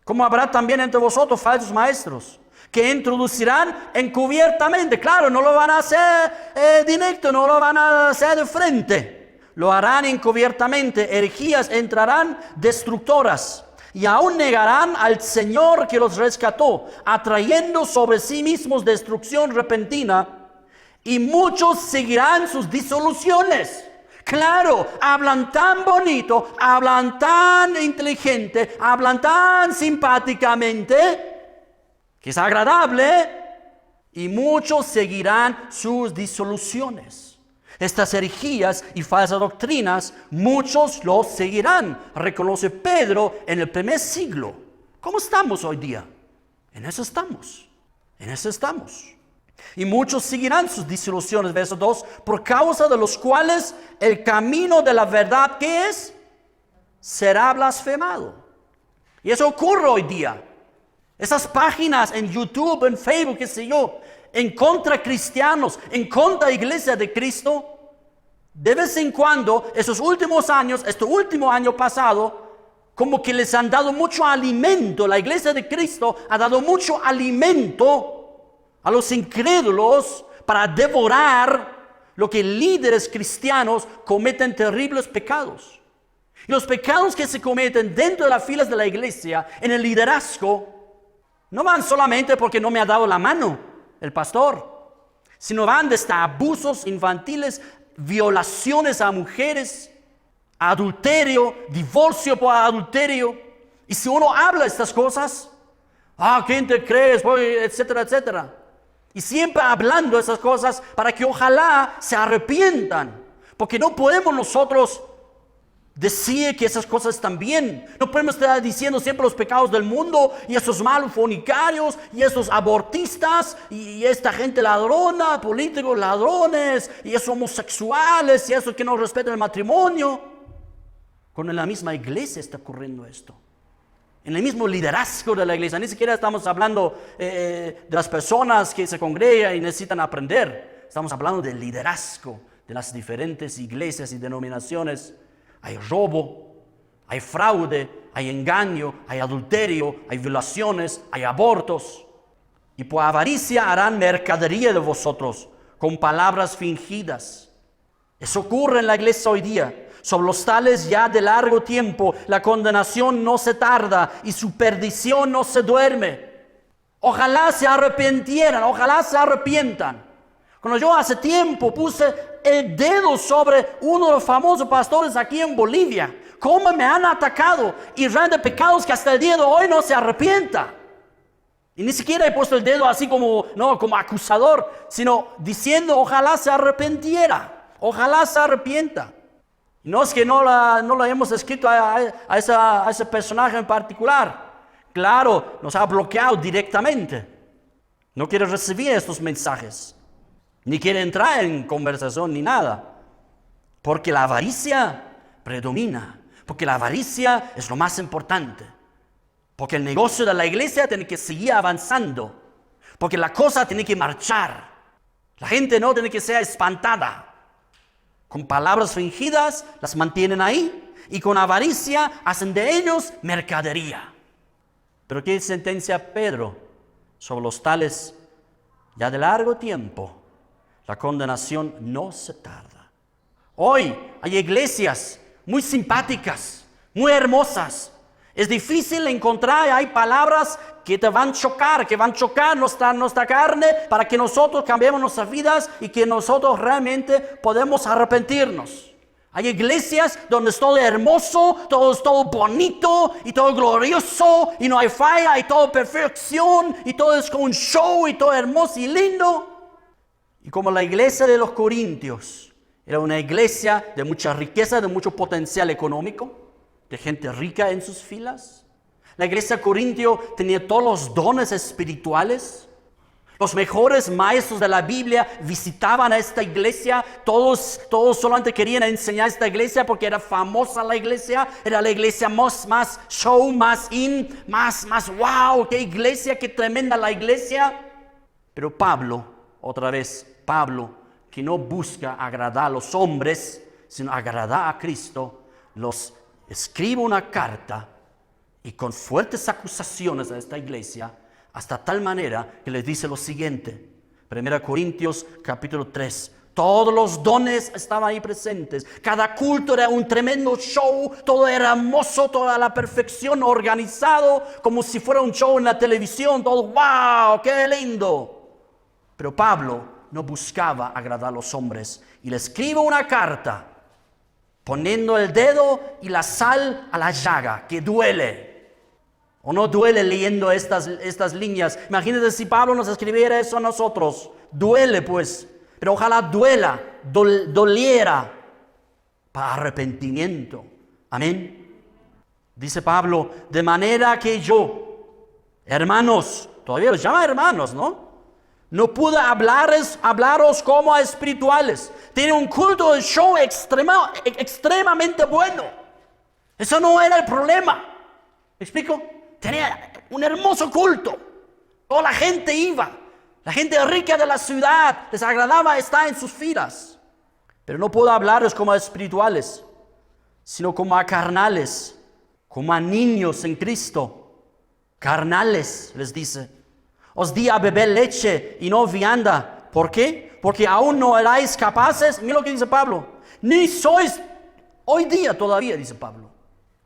Como habrá también entre vosotros falsos maestros, que introducirán encubiertamente. Claro, no lo van a hacer directo, no lo van a hacer de frente. Lo harán encubiertamente. Herejías entrarán destructoras, y aún negarán al Señor que los rescató, atrayendo sobre sí mismos destrucción repentina. Y muchos seguirán sus disoluciones. Claro, hablan tan bonito, hablan tan inteligente, hablan tan simpáticamente, que es agradable, y muchos seguirán sus disoluciones. Estas herejías y falsas doctrinas, muchos los seguirán, reconoce Pedro en el primer siglo. ¿Cómo estamos hoy día? En eso estamos. En eso estamos. Y muchos seguirán sus disoluciones, verso 2, por causa de los cuales el camino de la verdad, ¿qué es? Será blasfemado. Y eso ocurre hoy día. Esas páginas en YouTube, en Facebook, qué sé yo, en contra de cristianos, en contra de la iglesia de Cristo, de vez en cuando, esos últimos años, este último año pasado, como que les han dado mucho alimento. La iglesia de Cristo ha dado mucho alimento a los incrédulos para devorar lo que líderes cristianos cometen terribles pecados. Y los pecados que se cometen dentro de las filas de la iglesia, en el liderazgo, no van solamente porque no me ha dado la mano el pastor, sino van desde abusos infantiles, violaciones a mujeres, adulterio, divorcio por adulterio. Y si uno habla de estas cosas, ¿quién te crees? Etcétera, etcétera. Y siempre hablando de esas cosas para que ojalá se arrepientan. Porque no podemos nosotros decir que esas cosas están bien. No podemos estar diciendo siempre los pecados del mundo y esos malos fornicarios y esos abortistas y esta gente ladrona, políticos ladrones y esos homosexuales y esos que no respetan el matrimonio. Cuando en la misma iglesia está ocurriendo esto. En el mismo liderazgo de la iglesia. Ni siquiera estamos hablando de las personas que se congregan y necesitan aprender. Estamos hablando del liderazgo de las diferentes iglesias y denominaciones. Hay robo, hay fraude, hay engaño, hay adulterio, hay violaciones, hay abortos. Y por avaricia harán mercadería de vosotros con palabras fingidas. Eso ocurre en la iglesia hoy día. Sobre los tales ya de largo tiempo la condenación no se tarda y su perdición no se duerme. Ojalá se arrepintieran, ojalá se arrepientan. Cuando yo hace tiempo puse el dedo sobre uno de los famosos pastores aquí en Bolivia, cómo me han atacado y realmente pecados que hasta el día de hoy no se arrepienta. Y ni siquiera he puesto el dedo así como acusador, sino diciendo ojalá se arrepintiera, ojalá se arrepienta. No es que no lo hemos escrito a ese personaje en particular. Claro, nos ha bloqueado directamente. No quiere recibir estos mensajes. Ni quiere entrar en conversación ni nada. Porque la avaricia predomina. Porque la avaricia es lo más importante. Porque el negocio de la iglesia tiene que seguir avanzando. Porque la cosa tiene que marchar. La gente no tiene que ser espantada. Con palabras fingidas las mantienen ahí y con avaricia hacen de ellos mercadería. Pero ¿qué sentencia Pedro sobre los tales? Ya de largo tiempo la condenación no se tarda. Hoy hay iglesias muy simpáticas, muy hermosas. Es difícil encontrar, hay palabras que te van a chocar nuestra carne para que nosotros cambiemos nuestras vidas y que nosotros realmente podemos arrepentirnos. Hay iglesias donde es todo hermoso, todo es todo bonito y todo glorioso y no hay falla, hay todo perfección y todo es como un show y todo hermoso y lindo. Y como la iglesia de los Corintios era una iglesia de mucha riqueza, de mucho potencial económico, de gente rica en sus filas. La iglesia de Corintio tenía todos los dones espirituales. Los mejores maestros de la Biblia visitaban a esta iglesia. Todos solamente querían enseñar esta iglesia porque era famosa la iglesia. Era la iglesia más show, más wow, qué iglesia, qué tremenda la iglesia. Pero Pablo, que no busca agradar a los hombres, sino agradar a Cristo, los escribe una carta y con fuertes acusaciones a esta iglesia, hasta tal manera que les dice lo siguiente. 1 Corintios capítulo 3. Todos los dones estaban ahí presentes. Cada culto era un tremendo show. Todo era hermoso, toda la perfección, organizado, como si fuera un show en la televisión. Todo, wow, qué lindo. Pero Pablo no buscaba agradar a los hombres y le escribe una carta poniendo el dedo y la sal a la llaga, que duele. ¿O no duele leyendo estas líneas? Imagínate si Pablo nos escribiera eso a nosotros. Duele pues, pero ojalá doliera para arrepentimiento. Amén. Dice Pablo, de manera que yo, hermanos, todavía los llama hermanos, ¿no? No pude hablaros como a espirituales. Tiene un culto de show extremadamente bueno. Eso no era el problema. ¿Me explico? Tenía un hermoso culto. Toda la gente iba. La gente rica de la ciudad les agradaba estar en sus filas. Pero no puedo hablaros como a espirituales, sino como a carnales, como a niños en Cristo. Carnales, les dice. Os di a beber leche y no vianda. ¿Por qué? Porque aún no erais capaces. Mira lo que dice Pablo. Ni sois, hoy día todavía, dice Pablo,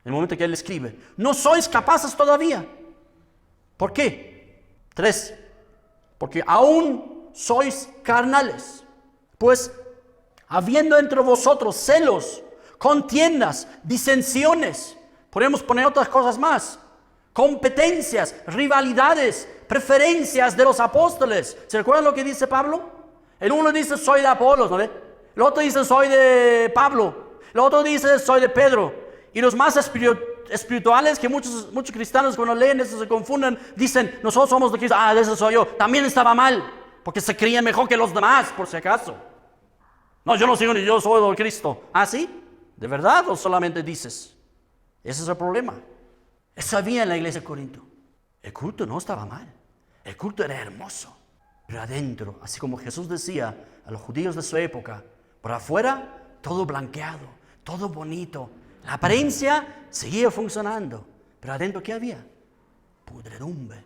en el momento que él escribe, no sois capaces todavía. ¿Por qué? 3. Porque aún sois carnales. Pues, habiendo entre vosotros celos, contiendas, disensiones, podemos poner otras cosas más, competencias, rivalidades, preferencias de los apóstoles. ¿Se recuerdan lo que dice Pablo? El uno dice soy de Apolos, ¿no ve? El otro dice soy de Pablo. El otro dice soy de Pedro. Y los más espirituales, que muchos cristianos cuando leen eso se confunden, dicen nosotros somos de Cristo. De eso soy yo. También estaba mal, porque se creía mejor que los demás, por si acaso. No, yo no sigo ni yo soy de Cristo. ¿Sí? ¿De verdad o solamente dices? Ese es el problema. Eso había en la iglesia de Corinto. El culto no estaba mal. El culto era hermoso. Pero adentro, así como Jesús decía a los judíos de su época, por afuera todo blanqueado, todo bonito. La apariencia seguía funcionando. Pero adentro, ¿qué había? Pudredumbre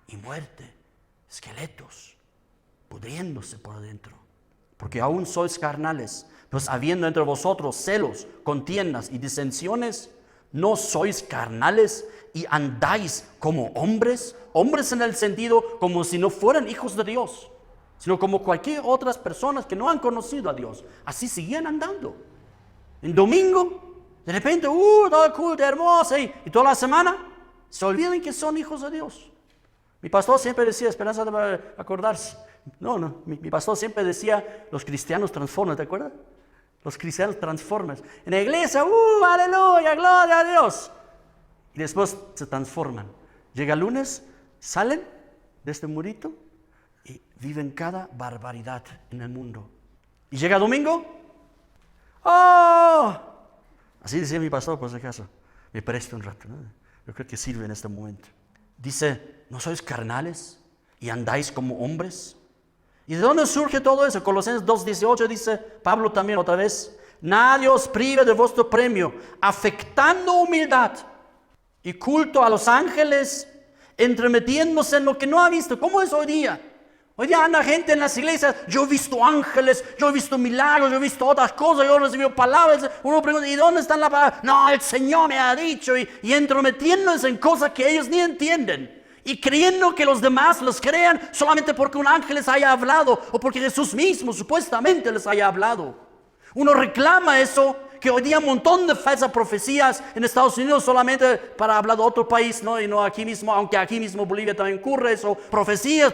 y muerte. Esqueletos pudriéndose por adentro. Porque aún sois carnales. Pues habiendo entre vosotros celos, contiendas y disensiones, ¿no sois carnales y andáis como hombres? Hombres en el sentido como si no fueran hijos de Dios, sino como cualquier otras personas que no han conocido a Dios. Así seguían andando. En domingo, de repente, todo el culto hermoso. Y toda la semana se olvidan que son hijos de Dios. Mi pastor siempre decía, Esperanza debe acordarse. Mi pastor siempre decía, los cristianos transforman, ¿te acuerdas? Los cristianos transforman. En la iglesia, aleluya, gloria a Dios. Y después se transforman. Llega el lunes, salen de este murito y viven cada barbaridad en el mundo. Y llega domingo, así decía mi pastor, por si acaso. Me presto un rato, ¿no? Yo creo que sirve en este momento. Dice, ¿no sois carnales y andáis como hombres? ¿Y de dónde surge todo eso? Colosenses 2:18 dice Pablo también otra vez, nadie os prive de vuestro premio, afectando humildad y culto a los ángeles, entremetiéndose en lo que no ha visto. ¿Cómo es hoy día? Hoy día anda gente en las iglesias, yo he visto ángeles, yo he visto milagros, yo he visto otras cosas, yo he recibido palabras. Uno pregunta, ¿y dónde están las palabras? No, el Señor me ha dicho, y entrometiéndose en cosas que ellos ni entienden. Y creyendo que los demás los crean solamente porque un ángel les haya hablado o porque Jesús mismo supuestamente les haya hablado. Uno reclama eso, que hoy día un montón de falsas profecías en Estados Unidos solamente para hablar de otro país, ¿no? Y no aquí mismo, aunque aquí mismo Bolivia también ocurre eso. Profecías,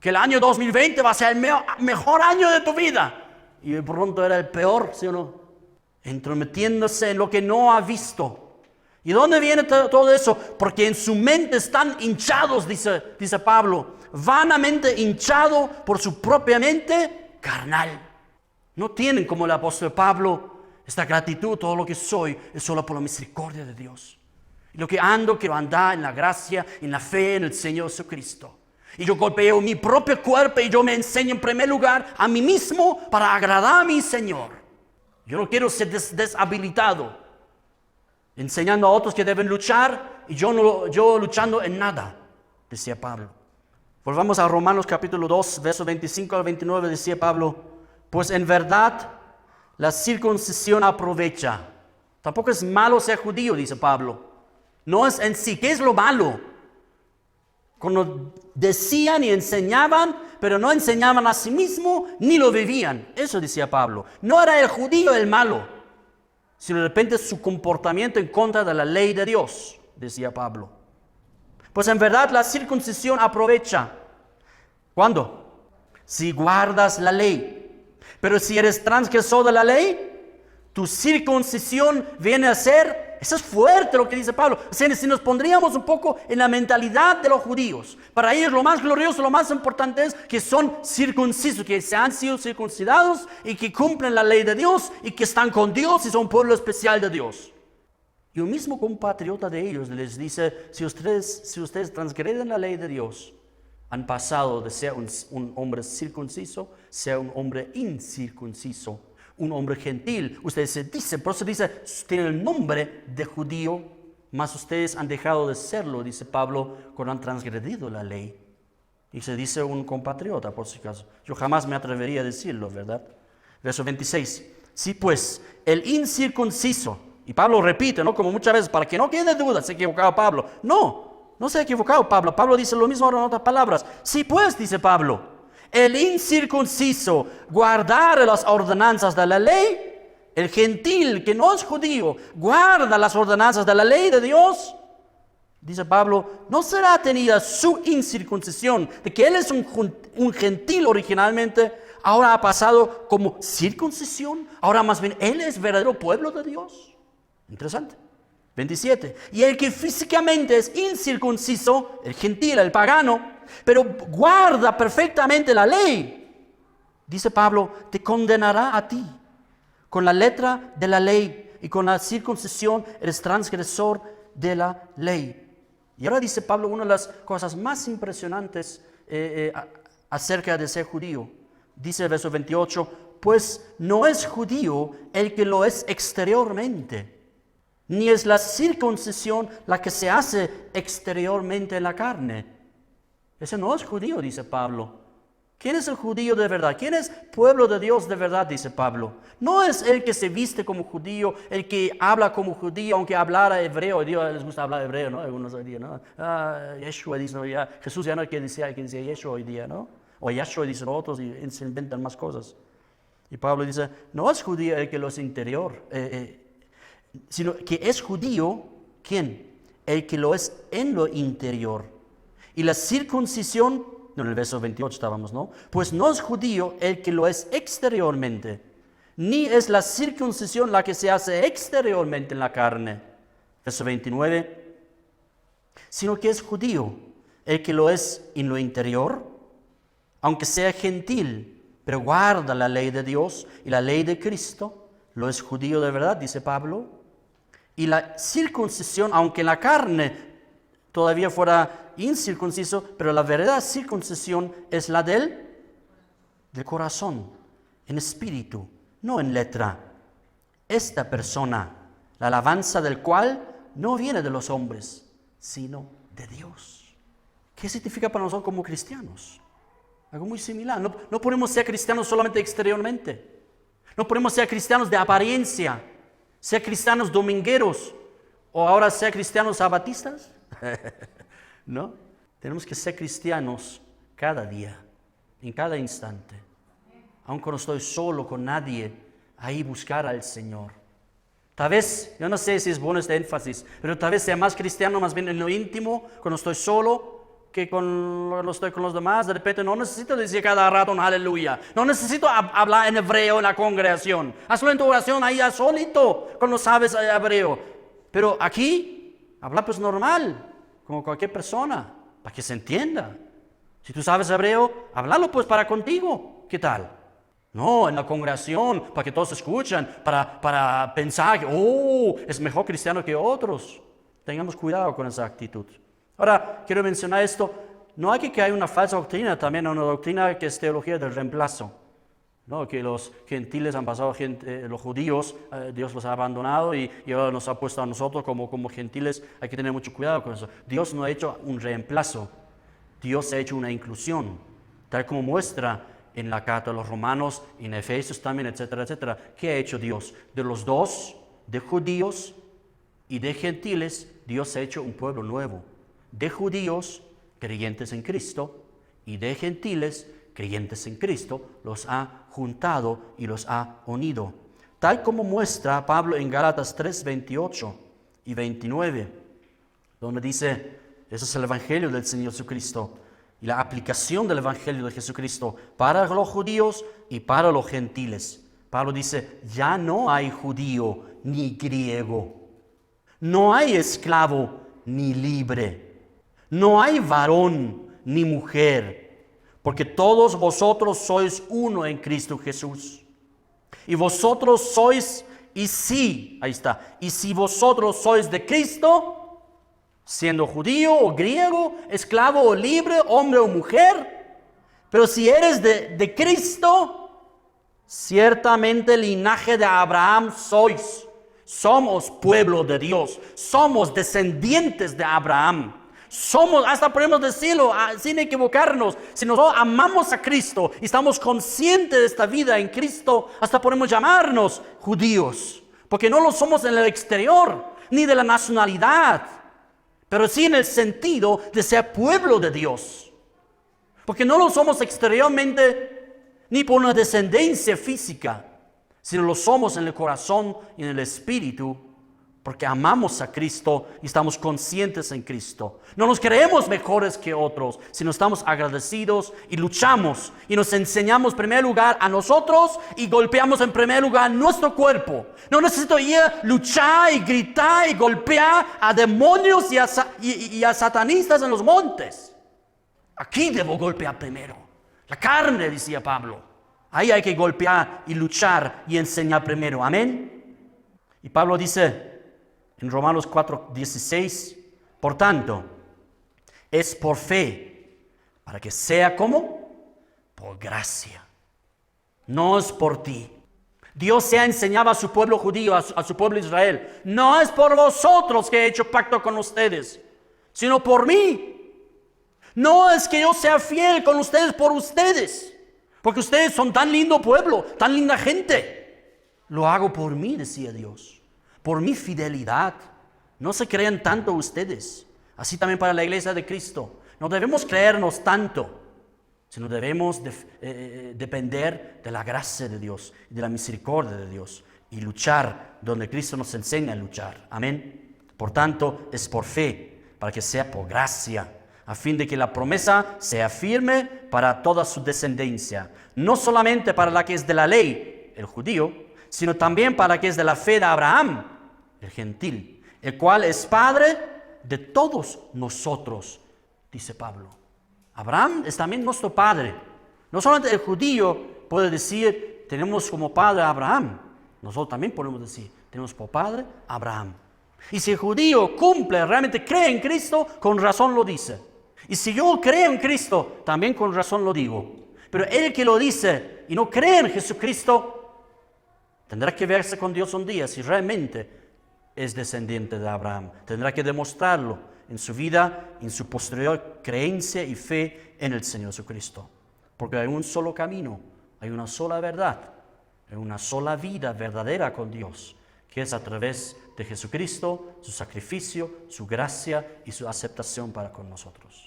que el año 2020 va a ser el mejor año de tu vida. Y de pronto era el peor, ¿sí o no? Entrometiéndose en lo que no ha visto. ¿Y dónde viene todo eso? Porque en su mente están hinchados, dice Pablo, vanamente hinchado por su propia mente carnal. No tienen como el apóstol Pablo esta gratitud, todo lo que soy es solo por la misericordia de Dios. Y lo que ando, quiero andar en la gracia, en la fe en el Señor Jesucristo. Y yo golpeo mi propio cuerpo y yo me enseño en primer lugar a mí mismo para agradar a mi Señor. Yo no quiero ser deshabilitado, enseñando a otros que deben luchar y yo luchando en nada, decía Pablo. Volvamos a Romanos capítulo 2, versos 25 al 29, decía Pablo, pues en verdad la circuncisión aprovecha. Tampoco es malo ser judío, dice Pablo. No es en sí. ¿Qué es lo malo? Cuando decían y enseñaban, pero no enseñaban a sí mismo ni lo vivían. Eso decía Pablo. No era el judío el malo, sino de repente su comportamiento en contra de la ley de Dios, decía Pablo. Pues en verdad la circuncisión aprovecha. ¿Cuándo? Si guardas la ley. Pero si eres transgresor de la ley, tu circuncisión viene a ser Eso es fuerte lo que dice Pablo. O sea, si nos pondríamos un poco en la mentalidad de los judíos, para ellos lo más glorioso, lo más importante es que son circuncisos, que se han sido circuncidados y que cumplen la ley de Dios y que están con Dios y son pueblo especial de Dios. Y un mismo compatriota de ellos les dice, si ustedes transgreden la ley de Dios, han pasado de ser un hombre circunciso, ser un hombre incircunciso, un hombre gentil. Ustedes se dicen, por eso dice, tienen el nombre de judío, mas ustedes han dejado de serlo, dice Pablo, cuando han transgredido la ley. Y se dice un compatriota, por si acaso. Yo jamás me atrevería a decirlo, ¿verdad? Verso 26. Sí, pues, el incircunciso, y Pablo repite, ¿no? Como muchas veces, para que no quede duda, se ha equivocado Pablo. No se ha equivocado Pablo. Pablo dice lo mismo ahora en otras palabras. Sí, pues, dice Pablo, el incircunciso guardar las ordenanzas de la ley, el gentil que no es judío guarda las ordenanzas de la ley de Dios. Dice Pablo, no será tenida su incircuncisión, de que él es un gentil originalmente, ahora ha pasado como circuncisión, ahora más bien él es verdadero pueblo de Dios. Interesante. 27. Y el que físicamente es incircunciso, el gentil, el pagano, pero guarda perfectamente la ley, dice Pablo, te condenará a ti. Con la letra de la ley y con la circuncisión eres transgresor de la ley. Y ahora dice Pablo una de las cosas más impresionantes acerca de ser judío. Dice el verso 28, pues no es judío el que lo es exteriormente, ni es la circuncisión la que se hace exteriormente en la carne. Ese no es judío, dice Pablo. ¿Quién es el judío de verdad? ¿Quién es pueblo de Dios de verdad? Dice Pablo. No es el que se viste como judío, el que habla como judío, aunque hablara hebreo. Dios les gusta hablar hebreo, ¿no? Algunos hoy día, ¿no? Yeshua dice, no, ya, Jesús ya no es que decía Yeshua hoy día, ¿no? O Yeshua dicen otros y se inventan más cosas. Y Pablo dice, no es judío el que lo es interior, sino que es judío, ¿quién? El que lo es en lo interior. Y la circuncisión, no, en el verso 28 estábamos, ¿no? Pues no es judío el que lo es exteriormente, ni es la circuncisión la que se hace exteriormente en la carne. Verso 29, sino que es judío el que lo es en lo interior, aunque sea gentil, pero guarda la ley de Dios y la ley de Cristo, lo es judío de verdad, dice Pablo. Y la circuncisión, aunque en la carne todavía fuera incircunciso, pero la verdadera circuncisión es la del corazón, en espíritu, no en letra. Esta persona, la alabanza del cual no viene de los hombres, sino de Dios. ¿Qué significa para nosotros como cristianos? Algo muy similar. No podemos ser cristianos solamente exteriormente. No podemos ser cristianos de apariencia, ser cristianos domingueros o ahora ser cristianos sabatistas. ¿No? Tenemos que ser cristianos cada día, en cada instante. Aun cuando estoy solo con nadie, ahí buscar al Señor. Tal vez, yo no sé si es bueno este énfasis, pero tal vez sea más cristiano más bien en lo íntimo, cuando estoy solo, que cuando estoy con los demás. De repente no necesito decir cada rato un aleluya. No necesito hablar en hebreo en la congregación. Hazlo en tu oración ahí ya solito, cuando sabes hebreo. Pero aquí, habla pues normal, como cualquier persona, para que se entienda. Si tú sabes hebreo, háblalo pues para contigo. ¿Qué tal? No, en la congregación, para que todos escuchen, para pensar que, es mejor cristiano que otros. Tengamos cuidado con esa actitud. Ahora, quiero mencionar esto. No hay que caer en una falsa doctrina, también una doctrina que es teología del reemplazo. ¿No? Que los gentiles han pasado, los judíos, Dios los ha abandonado y ahora nos ha puesto a nosotros como gentiles. Hay que tener mucho cuidado con eso. Dios no ha hecho un reemplazo, Dios ha hecho una inclusión, tal como muestra en la carta de los Romanos, en Efesios también, etcétera, etcétera. ¿Qué ha hecho Dios? De los dos, de judíos y de gentiles, Dios ha hecho un pueblo nuevo. De judíos, creyentes en Cristo, y de gentiles, creyentes en Cristo, los ha juntado y los ha unido. Tal como muestra Pablo en Gálatas 3, 28 y 29, donde dice, ese es el Evangelio del Señor Jesucristo y la aplicación del Evangelio de Jesucristo para los judíos y para los gentiles. Pablo dice, ya no hay judío ni griego, No hay esclavo ni libre. No hay varón ni mujer, porque todos vosotros sois uno en Cristo Jesús. Y vosotros sois, y si vosotros sois de Cristo, siendo judío o griego, esclavo o libre, hombre o mujer, pero si eres de Cristo, ciertamente linaje de Abraham sois. Somos pueblo de Dios, somos descendientes de Abraham. Somos, hasta podemos decirlo sin equivocarnos, si nosotros amamos a Cristo y estamos conscientes de esta vida en Cristo, hasta podemos llamarnos judíos, porque no lo somos en el exterior, ni de la nacionalidad, pero sí en el sentido de ser pueblo de Dios. Porque no lo somos exteriormente, ni por una descendencia física, sino lo somos en el corazón y en el espíritu, porque amamos a Cristo y estamos conscientes en Cristo. No nos creemos mejores que otros, sino estamos agradecidos y luchamos y nos enseñamos en primer lugar a nosotros y golpeamos en primer lugar nuestro cuerpo. No necesito ir a luchar y gritar y golpear a demonios y a satanistas en los montes. Aquí debo golpear primero. La carne, decía Pablo. Ahí hay que golpear y luchar y enseñar primero. Amén. Y Pablo dice en Romanos 4:16, por tanto, es por fe, para que sea como por gracia. No es por ti. Dios se ha enseñado a su pueblo judío, a su pueblo Israel. No es por vosotros que he hecho pacto con ustedes, sino por mí. No es que yo sea fiel con ustedes por ustedes, porque ustedes son tan lindo pueblo, tan linda gente. Lo hago por mí, decía Dios, por mi fidelidad. No se crean tanto ustedes. Así también para la iglesia de Cristo. No debemos creernos tanto, sino debemos depender de la gracia de Dios, de la misericordia de Dios y luchar donde Cristo nos enseña a luchar. Amén. Por tanto, es por fe, para que sea por gracia, a fin de que la promesa sea firme para toda su descendencia, no solamente para la que es de la ley, el judío, sino también para la que es de la fe de Abraham, el gentil, el cual es padre de todos nosotros, dice Pablo. Abraham es también nuestro padre. No solamente el judío puede decir, tenemos como padre a Abraham, nosotros también podemos decir, tenemos por padre a Abraham. Y si el judío cumple, realmente cree en Cristo, con razón lo dice. Y si yo creo en Cristo, también con razón lo digo. Pero el que lo dice y no cree en Jesucristo, tendrá que verse con Dios un día si realmente es descendiente de Abraham. Tendrá que demostrarlo en su vida, en su posterior creencia y fe en el Señor Jesucristo. Porque hay un solo camino, hay una sola verdad, hay una sola vida verdadera con Dios, que es a través de Jesucristo, su sacrificio, su gracia y su aceptación para con nosotros.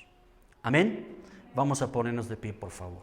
Amén. Vamos a ponernos de pie, por favor.